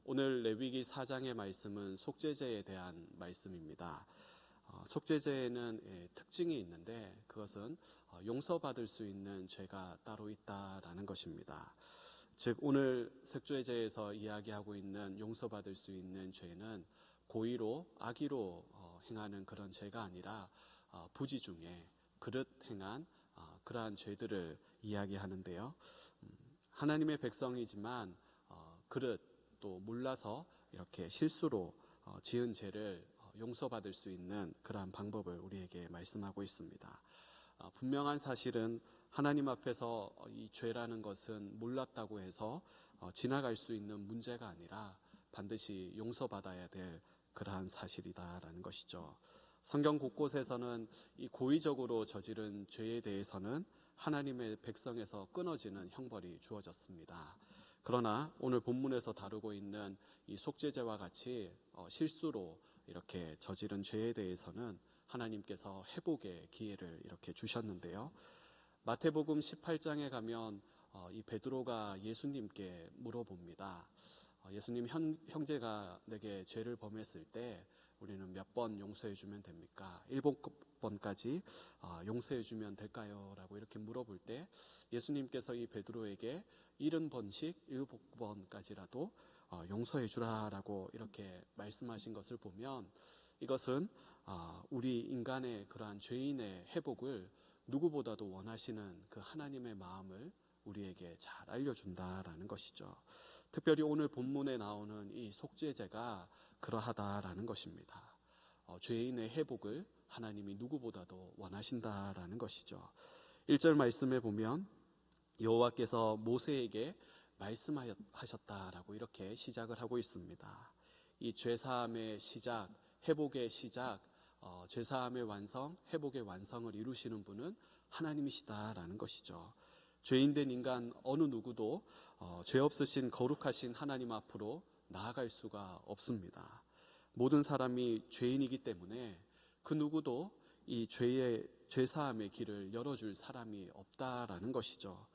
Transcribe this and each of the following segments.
오늘 레위기 4장의 말씀은 속죄제에 대한 말씀입니다. 속죄제에는 특징이 있는데 그것은 용서받을 수 있는 죄가 따로 있다라는 것입니다. 즉 오늘 속죄제에서 이야기하고 있는 용서받을 수 있는 죄는 고의로 악의로 행하는 그런 죄가 아니라 부지 중에 그릇 행한 그러한 죄들을 이야기하는데요. 하나님의 백성이지만 그릇 또 몰라서 이렇게 실수로 지은 죄를 용서받을 수 있는 그러한 방법을 우리에게 말씀하고 있습니다. 분명한 사실은 하나님 앞에서 이 죄라는 것은 몰랐다고 해서 지나갈 수 있는 문제가 아니라 반드시 용서받아야 될 그러한 사실이다라는 것이죠. 성경 곳곳에서는 이 고의적으로 저지른 죄에 대해서는 하나님의 백성에서 끊어지는 형벌이 주어졌습니다. 그러나 오늘 본문에서 다루고 있는 이 속죄죄와 같이 실수로 이렇게 저지른 죄에 대해서는 하나님께서 회복의 기회를 이렇게 주셨는데요. 마태복음 18장에 가면 이 베드로가 예수님께 물어봅니다. 예수님, 형제가 내게 죄를 범했을 때 우리는 몇 번 용서해 주면 됩니까? 7번까지 용서해 주면 될까요? 라고 이렇게 물어볼 때 예수님께서 이 베드로에게 70번씩 7번까지라도 용서해 주라라고 이렇게 말씀하신 것을 보면 이것은 우리 인간의 그러한 죄인의 회복을 누구보다도 원하시는 그 하나님의 마음을 우리에게 잘 알려준다라는 것이죠. 특별히 오늘 본문에 나오는 이 속죄제가 그러하다라는 것입니다. 죄인의 회복을 하나님이 누구보다도 원하신다라는 것이죠. 1절 말씀에 보면 여호와께서 모세에게 말씀하셨다라고 이렇게 시작을 하고 있습니다. 이 죄사함의 시작, 회복의 시작, 죄사함의 완성, 회복의 완성을 이루시는 분은 하나님이시다라는 것이죠. 죄인된 인간 어느 누구도 죄 없으신 거룩하신 하나님 앞으로 나아갈 수가 없습니다. 모든 사람이 죄인이기 때문에 그 누구도 이 죄사함의 길을 열어줄 사람이 없다라는 것이죠.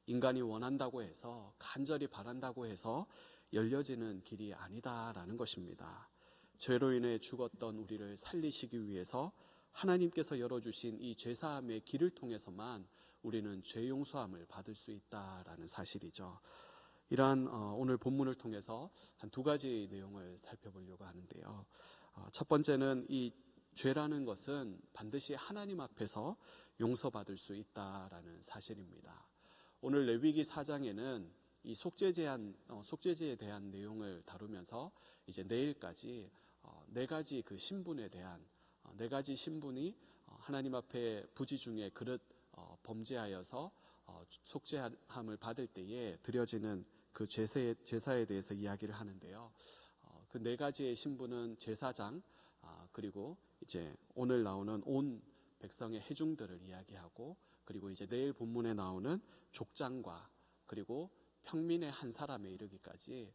인간이 원한다고 해서 간절히 바란다고 해서 열려지는 길이 아니다라는 것입니다. 죄로 인해 죽었던 우리를 살리시기 위해서 하나님께서 열어주신 이 죄사함의 길을 통해서만 우리는 죄 용서함을 받을 수 있다라는 사실이죠. 이러한 오늘 본문을 통해서 한 두 가지 내용을 살펴보려고 하는데요. 첫 번째는 이 죄라는 것은 반드시 하나님 앞에서 용서받을 수 있다라는 사실입니다. 오늘 레위기 4장에는 이 속죄제에 대한 내용을 다루면서 이제 내일까지 네 가지 그 신분에 대한 네 가지 신분이 하나님 앞에 부지 중에 그릇 범죄하여서 속죄함을 받을 때에 드려지는 그 제사에 대해서 이야기를 하는데요. 그 네 가지의 신분은 제사장, 그리고 이제 오늘 나오는 온 백성의 회중들을 이야기하고, 그리고 이제 내일 본문에 나오는 족장과 그리고 평민의 한 사람에 이르기까지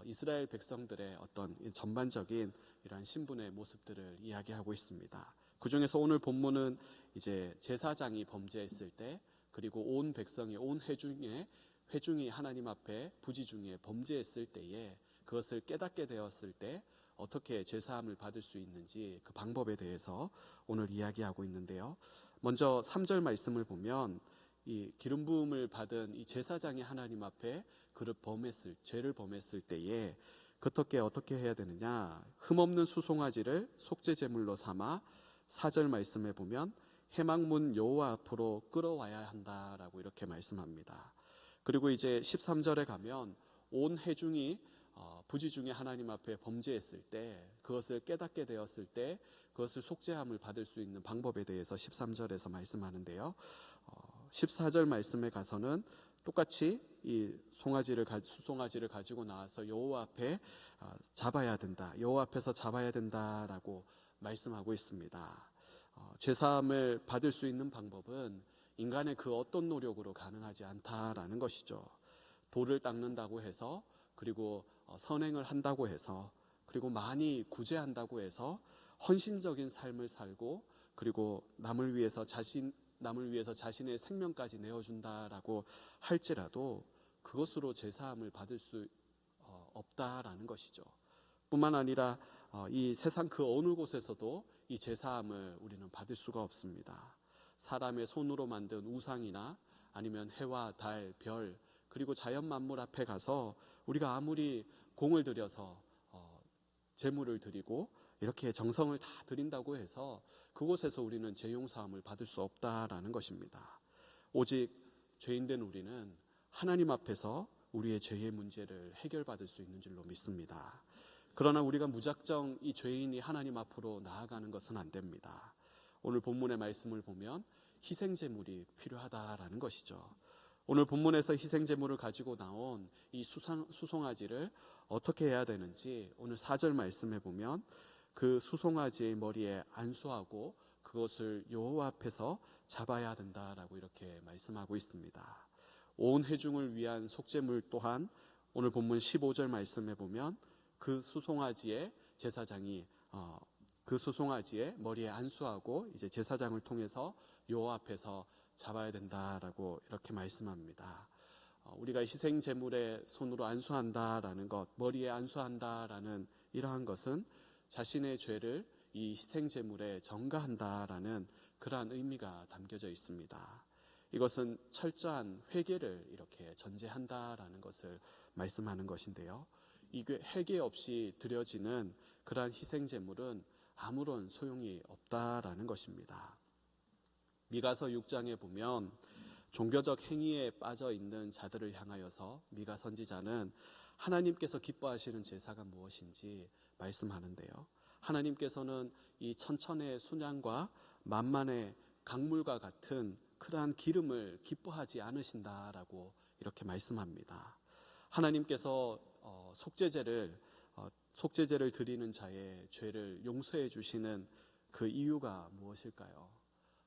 이스라엘 백성들의 어떤 전반적인 이러한 신분의 모습들을 이야기하고 있습니다. 그 중에서 오늘 본문은 이제 제사장이 범죄했을 때, 그리고 온 백성이 온 회중이 하나님 앞에 부지 중에 범죄했을 때에 그것을 깨닫게 되었을 때 어떻게 제사함을 받을 수 있는지 그 방법에 대해서 오늘 이야기하고 있는데요. 먼저 3절 말씀을 보면 이 기름 부음을 받은 이 제사장이 하나님 앞에 죄를 범했을 때에 어떻게 해야 되느냐? 흠없는 수송아지를 속죄제물로 삼아 4절 말씀에 보면 회막문 여호와 앞으로 끌어와야 한다라고 이렇게 말씀합니다. 그리고 이제 13절에 가면 온 회중이 부지 중에 하나님 앞에 범죄했을 때, 그것을 깨닫게 되었을 때 그것을 속죄함을 받을 수 있는 방법에 대해서 13절에서 말씀하는데요. 14절 말씀에 가서는 똑같이 이 수송아지를 가지고 나와서 여호와 앞에 잡아야 된다, 여호와 앞에서 잡아야 된다라고 말씀하고 있습니다. 죄사함을 받을 수 있는 방법은 인간의 그 어떤 노력으로 가능하지 않다라는 것이죠. 돌을 닦는다고 해서, 그리고 선행을 한다고 해서, 그리고 많이 구제한다고 해서 헌신적인 삶을 살고, 그리고 남을 위해서 자신의 생명까지 내어준다라고 할지라도 그것으로 제사함을 받을 수 없다라는 것이죠. 뿐만 아니라 이 세상 그 어느 곳에서도 이 제사함을 우리는 받을 수가 없습니다. 사람의 손으로 만든 우상이나 아니면 해와 달, 별, 그리고 자연 만물 앞에 가서 우리가 아무리 공을 들여서 제물을 드리고 이렇게 정성을 다 드린다고 해서 그곳에서 우리는 죄 용서함을 받을 수 없다라는 것입니다. 오직 죄인된 우리는 하나님 앞에서 우리의 죄의 문제를 해결받을 수 있는 줄로 믿습니다. 그러나 우리가 무작정 이 죄인이 하나님 앞으로 나아가는 것은 안 됩니다. 오늘 본문의 말씀을 보면 희생제물이 필요하다라는 것이죠. 오늘 본문에서 희생제물을 가지고 나온 이 수송아지를 어떻게 해야 되는지 오늘 4절 말씀해 보면 그 수송아지의 머리에 안수하고 그것을 여호와 앞에서 잡아야 된다라고 이렇게 말씀하고 있습니다. 온 회중을 위한 속죄물 또한 오늘 본문 15절 말씀해 보면 그 수송아지의 제사장이 그 수송아지의 머리에 안수하고 이제 제사장을 통해서 여호와 앞에서 잡아야 된다라고 이렇게 말씀합니다. 우리가 희생 제물에 손으로 안수한다라는 것, 머리에 안수한다라는 이러한 것은 자신의 죄를 이 희생 제물에 전가한다라는 그러한 의미가 담겨져 있습니다. 이것은 철저한 회개를 이렇게 전제한다라는 것을 말씀하는 것인데요. 이 회개 없이 드려지는 그러한 희생 제물은 아무런 소용이 없다라는 것입니다. 미가서 6장에 보면 종교적 행위에 빠져 있는 자들을 향하여서 미가 선지자는 하나님께서 기뻐하시는 제사가 무엇인지 말씀하는데요. 하나님께서는 이 천천의 순양과 만만의 강물과 같은 그러한 기름을 기뻐하지 않으신다라고 이렇게 말씀합니다. 하나님께서 속죄제를 드리는 자의 죄를 용서해 주시는 그 이유가 무엇일까요?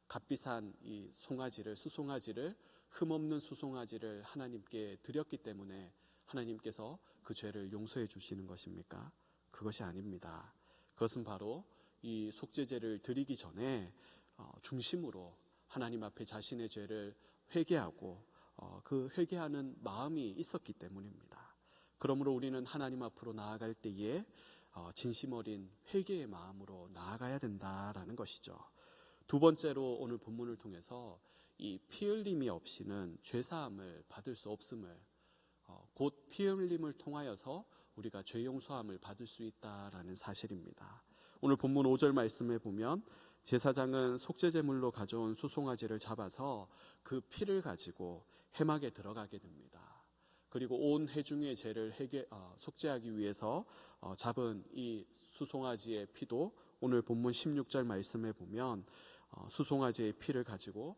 값비싼 이 수송아지를 흠없는 수송아지를 하나님께 드렸기 때문에 하나님께서 그 죄를 용서해 주시는 것입니까? 그것이 아닙니다. 그것은 바로 이 속죄제를 드리기 전에 중심으로 하나님 앞에 자신의 죄를 회개하고 그 회개하는 마음이 있었기 때문입니다. 그러므로 우리는 하나님 앞으로 나아갈 때에 진심 어린 회개의 마음으로 나아가야 된다라는 것이죠. 두 번째로 오늘 본문을 통해서 이 피 흘림이 없이는 죄사함을 받을 수 없음을, 곧 피 흘림을 통하여서 우리가 죄 용서함을 받을 수 있다라는 사실입니다. 오늘 본문 5절 말씀에 보면 제사장은 속죄제물로 가져온 수송아지를 잡아서 그 피를 가지고 회막에 들어가게 됩니다. 그리고 온 회중의 죄를 속죄하기 위해서 잡은 이 수송아지의 피도 오늘 본문 16절 말씀에 보면 수송아지의 피를 가지고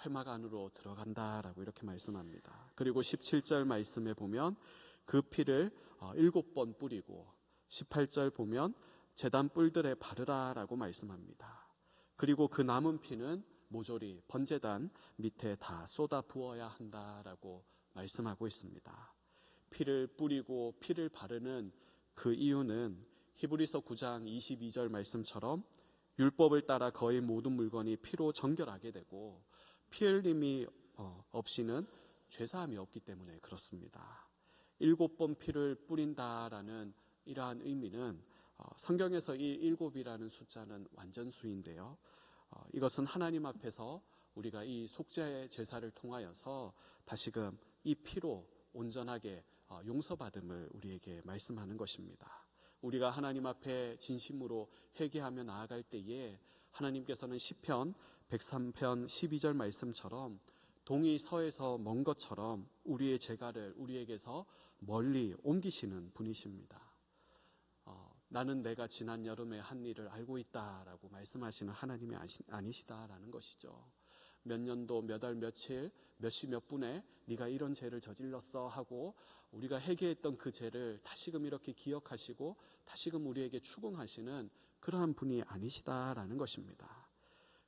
회막 안으로 들어간다라고 이렇게 말씀합니다. 그리고 17절 말씀에 보면 그 피를 7번 뿌리고 18절 보면 제단 뿔들에 바르라라고 말씀합니다. 그리고 그 남은 피는 모조리 번제단 밑에 다 쏟아 부어야 한다라고 말씀하고 있습니다. 피를 뿌리고 피를 바르는 그 이유는 히브리서 9장 22절 말씀처럼 율법을 따라 거의 모든 물건이 피로 정결하게 되고 피 흘림이 없이는 죄사함이 없기 때문에 그렇습니다. 7번 피를 뿌린다라는 이러한 의미는 성경에서 이 7이라는 숫자는 완전수인데요. 이것은 하나님 앞에서 우리가 이 속죄 제사를 통하여서 다시금 이 피로 온전하게 용서받음을 우리에게 말씀하는 것입니다. 우리가 하나님 앞에 진심으로 회개하며 나아갈 때에 하나님께서는 시편 103편 12절 말씀처럼 동이 서에서 먼 것처럼 우리의 죄가를 우리에게서 멀리 옮기시는 분이십니다. 나는 내가 지난 여름에 한 일을 알고 있다라고 말씀하시는 하나님이 아니시다라는 것이죠. 몇 년도 몇 월 며칠 몇 시 몇 분에 네가 이런 죄를 저질렀어 하고 우리가 회개했던 그 죄를 다시금 이렇게 기억하시고 다시금 우리에게 추궁하시는 그러한 분이 아니시다라는 것입니다.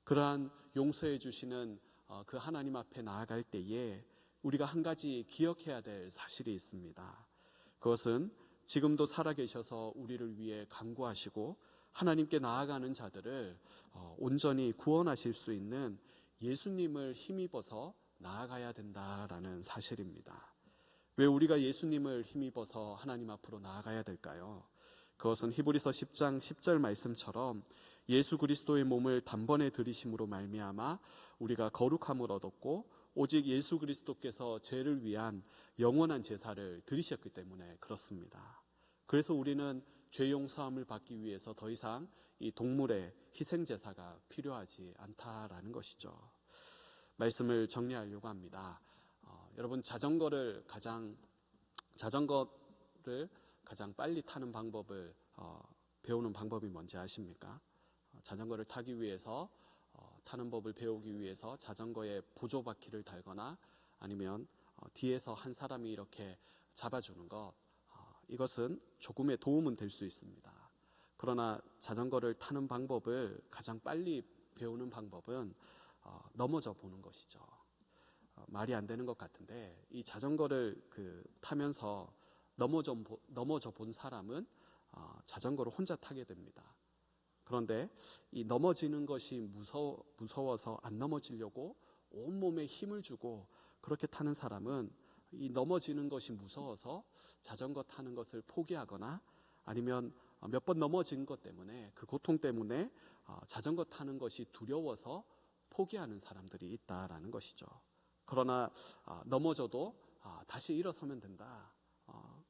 그러한 용서해 주시는 그 하나님 앞에 나아갈 때에 우리가 한 가지 기억해야 될 사실이 있습니다. 그것은 지금도 살아계셔서 우리를 위해 간구하시고 하나님께 나아가는 자들을 온전히 구원하실 수 있는 예수님을 힘입어서 나아가야 된다라는 사실입니다. 왜 우리가 예수님을 힘입어서 하나님 앞으로 나아가야 될까요? 그것은 히브리서 10장 10절 말씀처럼 예수 그리스도의 몸을 단번에 들이심으로 말미암아 우리가 거룩함을 얻었고 오직 예수 그리스도께서 죄를 위한 영원한 제사를 드리셨기 때문에 그렇습니다. 그래서 우리는 죄 용서함을 받기 위해서 더 이상 이 동물의 희생 제사가 필요하지 않다라는 것이죠. 말씀을 정리하려고 합니다. 여러분 자전거를 가장 빨리 타는 방법을 배우는 방법이 뭔지 아십니까? 자전거를 타기 위해서 타는 법을 배우기 위해서 자전거에 보조바퀴를 달거나 아니면 뒤에서 한 사람이 이렇게 잡아주는 것, 이것은 조금의 도움은 될 수 있습니다. 그러나 자전거를 타는 방법을 가장 빨리 배우는 방법은 넘어져 보는 것이죠. 말이 안 되는 것 같은데 이 자전거를 타면서 넘어져 본 사람은 자전거를 혼자 타게 됩니다. 그런데 이 넘어지는 것이 무서워서 안 넘어지려고 온몸에 힘을 주고 그렇게 타는 사람은 이 넘어지는 것이 무서워서 자전거 타는 것을 포기하거나 아니면 몇 번 넘어진 것 때문에 그 고통 때문에 자전거 타는 것이 두려워서 포기하는 사람들이 있다라는 것이죠. 그러나 넘어져도 다시 일어서면 된다.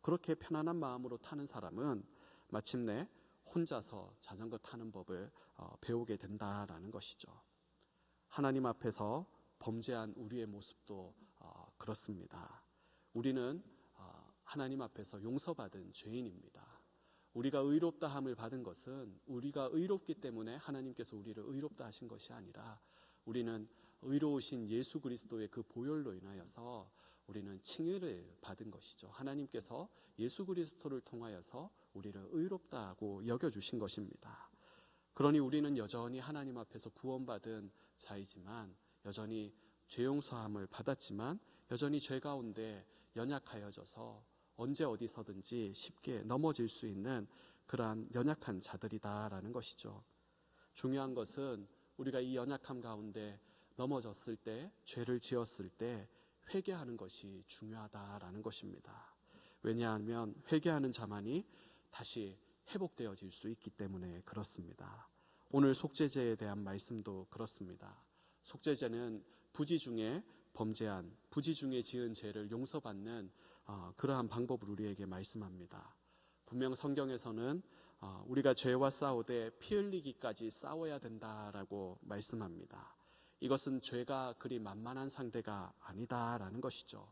그렇게 편안한 마음으로 타는 사람은 마침내 혼자서 자전거 타는 법을 배우게 된다라는 것이죠. 하나님 앞에서 범죄한 우리의 모습도 그렇습니다. 우리는 하나님 앞에서 용서받은 죄인입니다. 우리가 의롭다 함을 받은 것은 우리가 의롭기 때문에 하나님께서 우리를 의롭다 하신 것이 아니라 우리는 의로우신 예수 그리스도의 그 보혈로 인하여서 우리는 칭의를 받은 것이죠. 하나님께서 예수 그리스도를 통하여서 우리를 의롭다고 여겨주신 것입니다. 그러니 우리는 여전히 하나님 앞에서 구원받은 자이지만 여전히 죄 용서함을 받았지만 여전히 죄 가운데 연약하여져서 언제 어디서든지 쉽게 넘어질 수 있는 그러한 연약한 자들이다라는 것이죠. 중요한 것은 우리가 이 연약함 가운데 넘어졌을 때, 죄를 지었을 때 회개하는 것이 중요하다라는 것입니다. 왜냐하면 회개하는 자만이 다시 회복되어질 수 있기 때문에 그렇습니다. 오늘 속죄제에 대한 말씀도 그렇습니다. 속죄제는 부지 중에 범죄한, 부지 중에 지은 죄를 용서받는 그러한 방법을 우리에게 말씀합니다. 분명 성경에서는 우리가 죄와 싸우되 피 흘리기까지 싸워야 된다라고 말씀합니다. 이것은 죄가 그리 만만한 상대가 아니다라는 것이죠.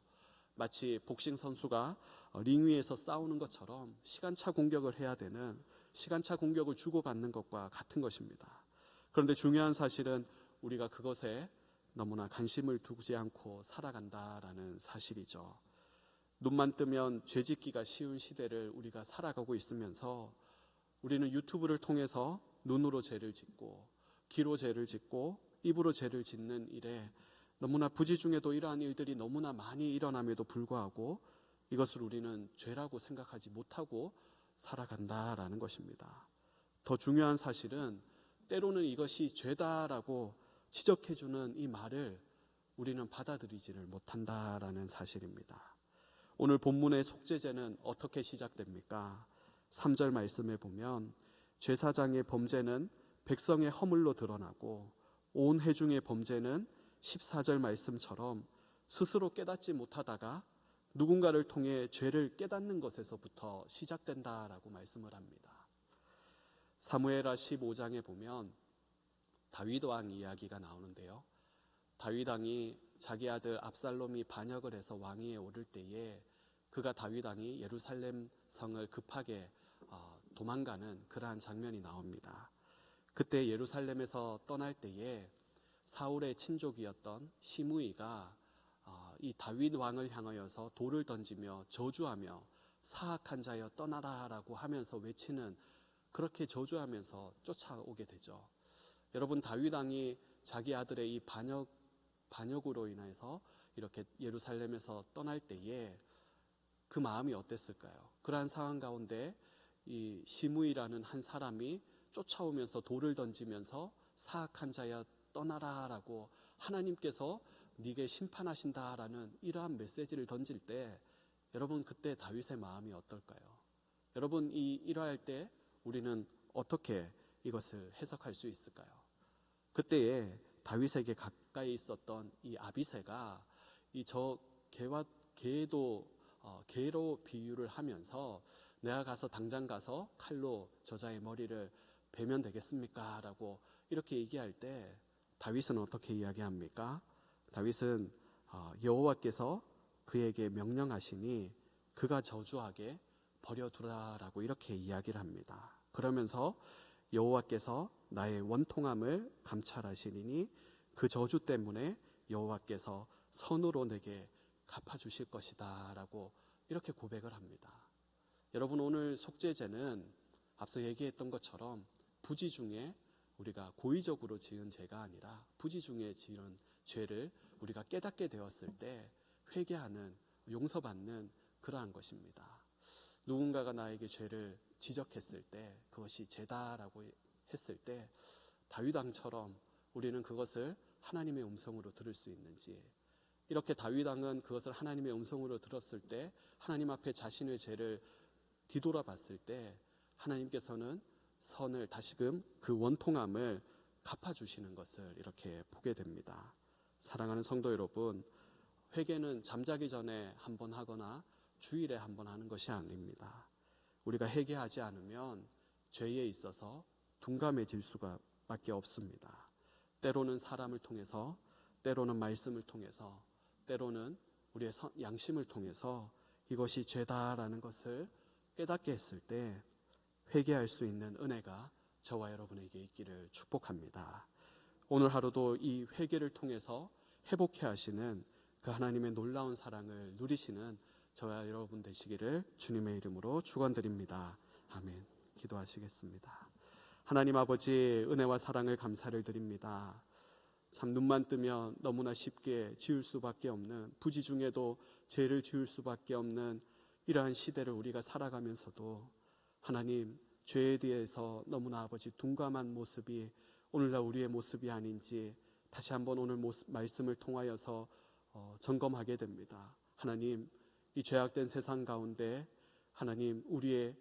마치 복싱 선수가 링 위에서 싸우는 것처럼 시간차 공격을 해야 되는, 시간차 공격을 주고받는 것과 같은 것입니다. 그런데 중요한 사실은 우리가 그것에 너무나 관심을 두지 않고 살아간다라는 사실이죠. 눈만 뜨면 죄짓기가 쉬운 시대를 우리가 살아가고 있으면서 우리는 유튜브를 통해서 눈으로 죄를 짓고 귀로 죄를 짓고 입으로 죄를 짓는 일에 너무나 부지 중에도 이러한 일들이 너무나 많이 일어남에도 불구하고 이것을 우리는 죄라고 생각하지 못하고 살아간다라는 것입니다. 더 중요한 사실은 때로는 이것이 죄다라고 지적해주는 이 말을 우리는 받아들이지를 못한다라는 사실입니다. 오늘 본문의 속죄제는 어떻게 시작됩니까? 3절 말씀에 보면 제사장의 범죄는 백성의 허물로 드러나고 온 회중의 범죄는 14절 말씀처럼 스스로 깨닫지 못하다가 누군가를 통해 죄를 깨닫는 것에서부터 시작된다라고 말씀을 합니다. 사무엘하 15장에 보면 다윗 왕 이야기가 나오는데요. 다윗 왕이 자기 아들 압살롬이 반역을 해서 왕위에 오를 때에 그가 다윗 왕이 예루살렘 성을 급하게 도망가는 그러한 장면이 나옵니다. 그때 예루살렘에서 떠날 때에 사울의 친족이었던 시므이가 이 다윗 왕을 향하여서 돌을 던지며 저주하며 사악한 자여 떠나라라고 하면서 외치는, 그렇게 저주하면서 쫓아오게 되죠. 여러분, 다윗 왕이 자기 아들의 이 반역으로 인해서 이렇게 예루살렘에서 떠날 때에 그 마음이 어땠을까요? 그러한 상황 가운데 이 시므이라는 한 사람이 쫓아오면서 돌을 던지면서 사악한 자여 떠나라라고 하나님께서 네게 심판하신다라는 이러한 메시지를 던질 때 여러분, 그때 다윗의 마음이 어떨까요? 여러분, 이러할 때 우리는 어떻게 이것을 해석할 수 있을까요? 그때에 다윗에게 가까이 있었던 이 아비새가 이 저 개로 비유를 하면서 내가 가서 당장 가서 칼로 저자의 머리를 베면 되겠습니까? 라고 이렇게 얘기할 때 다윗은 어떻게 이야기합니까? 다윗은 여호와께서 그에게 명령하시니 그가 저주하게 버려두라라고 이렇게 이야기를 합니다. 그러면서 여호와께서 나의 원통함을 감찰하시리니 그 저주 때문에 여호와께서 선으로 내게 갚아주실 것이다 라고 이렇게 고백을 합니다. 여러분, 오늘 속죄제는 앞서 얘기했던 것처럼 부지 중에 우리가 고의적으로 지은 죄가 아니라 부지 중에 지은 죄를 우리가 깨닫게 되었을 때 회개하는, 용서받는 그러한 것입니다. 누군가가 나에게 죄를 지적했을 때 그것이 죄다라고 했을 때 다윗 왕처럼 우리는 그것을 하나님의 음성으로 들을 수 있는지, 이렇게 다윗 왕은 그것을 하나님의 음성으로 들었을 때 하나님 앞에 자신의 죄를 뒤돌아봤을 때 하나님께서는 선을 다시금 그 원통함을 갚아주시는 것을 이렇게 보게 됩니다. 사랑하는 성도 여러분, 회개는 잠자기 전에 한 번 하거나 주일에 한 번 하는 것이 아닙니다. 우리가 회개하지 않으면 죄에 있어서 둔감해질 수밖에 없습니다. 때로는 사람을 통해서, 때로는 말씀을 통해서, 때로는 우리의 양심을 통해서 이것이 죄다라는 것을 깨닫게 했을 때 회개할 수 있는 은혜가 저와 여러분에게 있기를 축복합니다. 오늘 하루도 이 회개를 통해서 회복해 하시는 그 하나님의 놀라운 사랑을 누리시는 저와 여러분 되시기를 주님의 이름으로 축원드립니다. 아멘. 기도하시겠습니다. 하나님 아버지, 은혜와 사랑을 감사를 드립니다. 참 눈만 뜨면 너무나 쉽게 지을 수밖에 없는, 부지 중에도 죄를 지을 수밖에 없는 이러한 시대를 우리가 살아가면서도 하나님, 죄에 대해서 너무나 아버지 둔감한 모습이 오늘날 우리의 모습이 아닌지 다시 한번 오늘 말씀을 통하여서 점검하게 됩니다. 하나님, 이 죄악된 세상 가운데 하나님, 우리의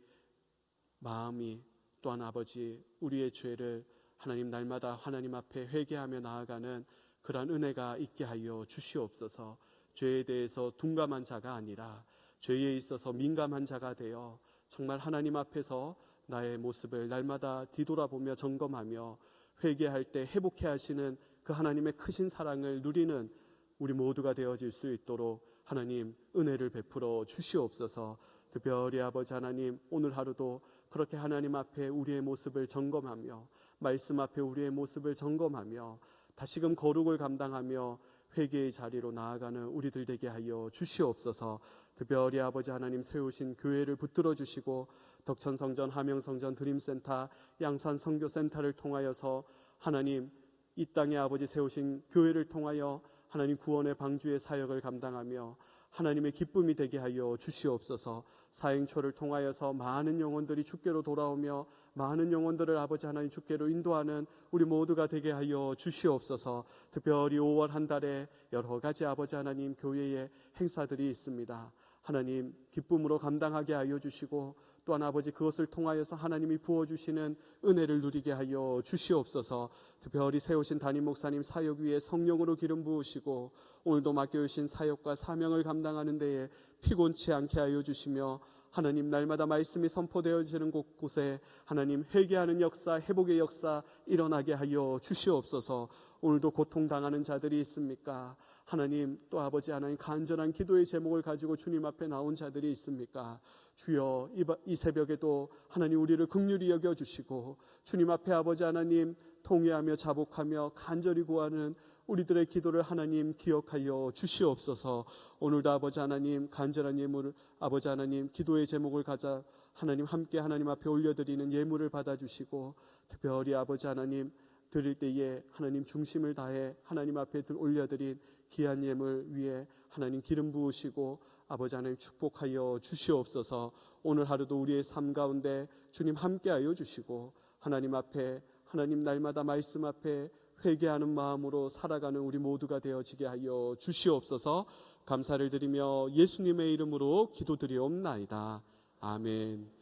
마음이 또한 아버지 우리의 죄를 하나님 날마다 하나님 앞에 회개하며 나아가는 그러한 은혜가 있게 하여 주시옵소서. 죄에 대해서 둔감한 자가 아니라 죄에 있어서 민감한 자가 되어 정말 하나님 앞에서 나의 모습을 날마다 뒤돌아보며 점검하며 회개할 때 회복해 하시는 그 하나님의 크신 사랑을 누리는 우리 모두가 되어질 수 있도록 하나님 은혜를 베풀어 주시옵소서. 특별히 아버지 하나님, 오늘 하루도 그렇게 하나님 앞에 우리의 모습을 점검하며 말씀 앞에 우리의 모습을 점검하며 다시금 거룩을 감당하며 회개의 자리로 나아가는 우리들 되게 하여 주시옵소서. 특별히 아버지 하나님 세우신 교회를 붙들어 주시고 덕천성전, 함영성전, 드림센터, 양산선교센터를 통하여서 하나님 이 땅에 아버지 세우신 교회를 통하여 하나님 구원의 방주의 사역을 감당하며 하나님의 기쁨이 되게 하여 주시옵소서. 사행초를 통하여서 많은 영혼들이 주께로 돌아오며 많은 영혼들을 아버지 하나님 주께로 인도하는 우리 모두가 되게 하여 주시옵소서. 특별히 5월 한 달에 여러 가지 아버지 하나님 교회의 행사들이 있습니다. 하나님 기쁨으로 감당하게 하여 주시고 또한 아버지 그것을 통하여서 하나님이 부어주시는 은혜를 누리게 하여 주시옵소서. 특별히 세우신 담임 목사님 사역 위에 성령으로 기름 부으시고 오늘도 맡겨주신 사역과 사명을 감당하는 데에 피곤치 않게 하여 주시며 하나님 날마다 말씀이 선포되어지는 곳곳에 하나님 회개하는 역사, 회복의 역사 일어나게 하여 주시옵소서. 오늘도 고통당하는 자들이 있습니까? 하나님 또 아버지 하나님 간절한 기도의 제목을 가지고 주님 앞에 나온 자들이 있습니까? 주여 이 새벽에도 하나님 우리를 긍휼히 여겨주시고 주님 앞에 아버지 하나님 통회하며 자복하며 간절히 구하는 우리들의 기도를 하나님 기억하여 주시옵소서. 오늘도 아버지 하나님 간절한 예물을 아버지 하나님 기도의 제목을 가져 하나님 함께 하나님 앞에 올려드리는 예물을 받아주시고 특별히 아버지 하나님 드릴 때에 하나님 중심을 다해 하나님 앞에 올려드린 귀한 예물 위에 하나님 기름 부으시고 아버지 하나님 축복하여 주시옵소서. 오늘 하루도 우리의 삶 가운데 주님 함께하여 주시고 하나님 앞에 하나님 날마다 말씀 앞에 회개하는 마음으로 살아가는 우리 모두가 되어지게 하여 주시옵소서. 감사를 드리며 예수님의 이름으로 기도드리옵나이다. 아멘.